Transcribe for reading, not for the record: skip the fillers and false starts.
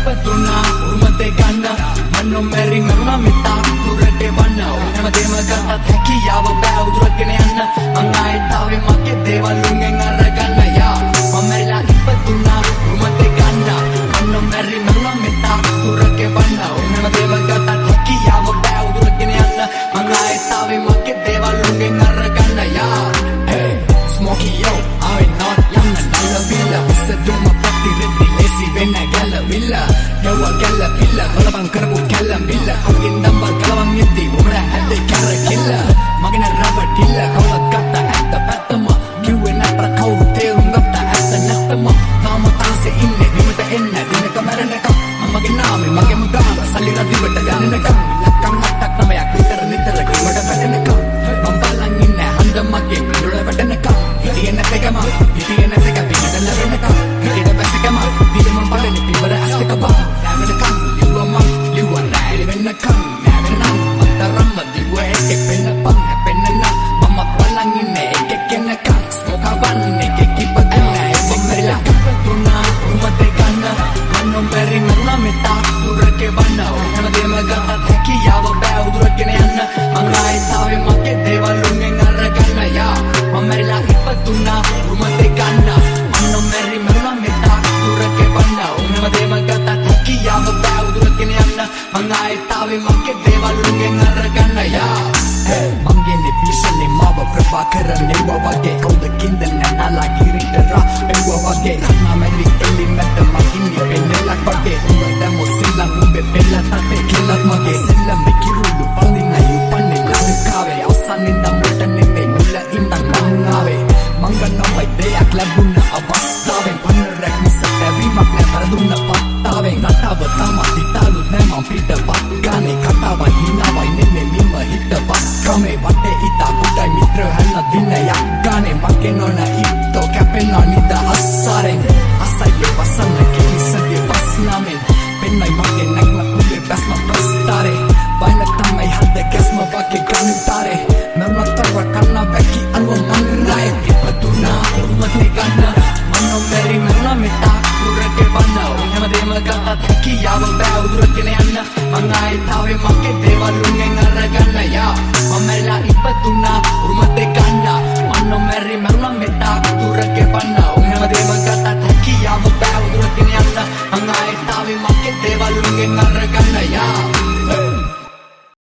ඉපදුනා උරුමතේ ගන්න මන්නෝ මෙරි මරුණා මිතා දුරට වන්න ඕනම දේම ගන්නත් හැකියාව බෑ උදුරගෙන යන්න මං ආයෙත් ආවේ මගේ දේවල් උන්ගෙන් අරගන්න යා මම මෙරිලා ඉපදුනා උරුමතේ ගන්න මන්නෝ මෙරි මරුණා මිතා දුරට වන්න ඕනම දේම ගන්නත් හැකියාව බෑ උදුරගෙන යන්න මං ආයෙත් ආවේ මගේ දේවල් උන්ගෙන් අරගන්න යා hey smoky yo I not young and I villa ඉස්සදුම පත්තිරෙද්දි ලේසි වෙන්න ගැලවිල්ල යව්වා ගැලපිල්ල බලපං කරපු කැලම්බිල්ල අගින් දම්බල් කලවම් යද්දි උඹලා හැදේ කැරකිල්ල මගෙන රබටිල්ල කවුලක් ගත්ත ඇත්ත පැත්තම කිව්වේ නැතර කවුරු තේරුම් ගත්ත ඇත්ත නැත්තම තාම තාසේ ඉන්නේ විමට එන්න දිනක මැරෙනකම් මගේ නාමේ මගේම ගාන සල්ලි රදිවට ගන්නනකම් ලක්කම් හටක් නමයක් විතර නිතර කිවට වැටෙනකම් මම බලන් ඉන්නේ හන්ද මගේ පිටුල වැටෙනකම් හිටියේ නැතකම හිටියේ නැතක පිටට ලැබෙනකම් හිටියට බැසකම දිලම බලන්නේ පිවර ඇස්තක බා නැවෙනකම් ලිව්වා රැලි වෙනකම් නැවෙනනම් අතරම්ම දිව්වේ එකෙක් වෙන්නපන් හැපෙන්නනම් මම බලන් ඉන්නේ එකෙක් එන්නකම් ස්මෝක් අවන්නේ එකෙක් ඉපදුනා මම මෙරිලා ඉපදුනා උරුමතේ ගන්න මන්නෝ මෙරි මරුණා මිතා දුරට වන්න ඕනම දේම ගන්නත් හැකියාව බෑ උදුරගෙන යන්න මං ආයෙත් ආවේ මගේ දේවල් උන්ගෙන් අරගන්න යා මම මෙරිලා ඉපදුනා උරුමතේ ගන්න මන්නෝ මෙරි මරුණා මිතා දුරට වන්න ඕනම දේම ගන්නත් හැකියාව බෑ උදුරගෙන යන්න මං ආයෙත් ආවේ මගේ දේවල් උන්ගෙන් අරගන්න යා මංගේ විශ්ලේ මාව ප්‍රභාකරන් එව්වා වගේ කවුදකින්ද නැනලා ගිරිටරා එව්වා වගේ නාමෙලි එලි මැට මගින්නේ පෙන්නලක් වගේ උඹට මොසිලා උඹේ පෙල්ල තටේ කියලා මගේ සෙල්ලම් කිරුළු පඳින්න යුපන්නේ ලාකාවේ අවසන්නින්ද මුට නෙමෙයි මුල ඉඳන් මං ආවේ මංගනමයි දෙයක් ලැබුණ අවස්ථාවෙන් පන්නරක් මිස පැවීමක් නැතර දුන්න පත්තාවෙන් රටාව තමා තිතාලු නෑ මං පිටපත් ගානේ කතාව හිනාවයි නෙමෙයි මිම හිටපත් කමේ වටේ ඉතා කුටයි මිත්‍ර හැන්න දිනයක් ගානේ මගේ නොන හිටෝ කැපෙන්න නිද අස්සාරෙන් අසයියේ වසන්න කිලිසගේ වස්නාමෙන් පෙන්නයි මගේ නැග්ම උඹේ බැස්ම ප්‍රස්තාරේ බයින තමයි හද ගැස්ම වගේ ගනිතාරේ නර්මතරව කන්න බැකි අනුව මංගරාය ඉපදුනා උරුමතේ ගන්න මන්නෝ මෙරි මරුණා මිතා දුරට වන්න ඕනම දේම ගන්නත් හැකියාව බෑ උදුරගෙන යන්න මං ආයෙත් ආවේ මගේ දේවල් උන්ගෙන් අරගන්න යා මම මෙරිලා ඉපදුනා උරුමතේ ගන්න මන්නෝ මෙරි මරුණා මිතා දුරට වන්න ඕනම දේම ගන්නත් හැකියාව බෑ උදුරගෙන යන්න මං ආයෙත් ආවේ මගේ දේවල් උන්ගෙන් අරගන්න යා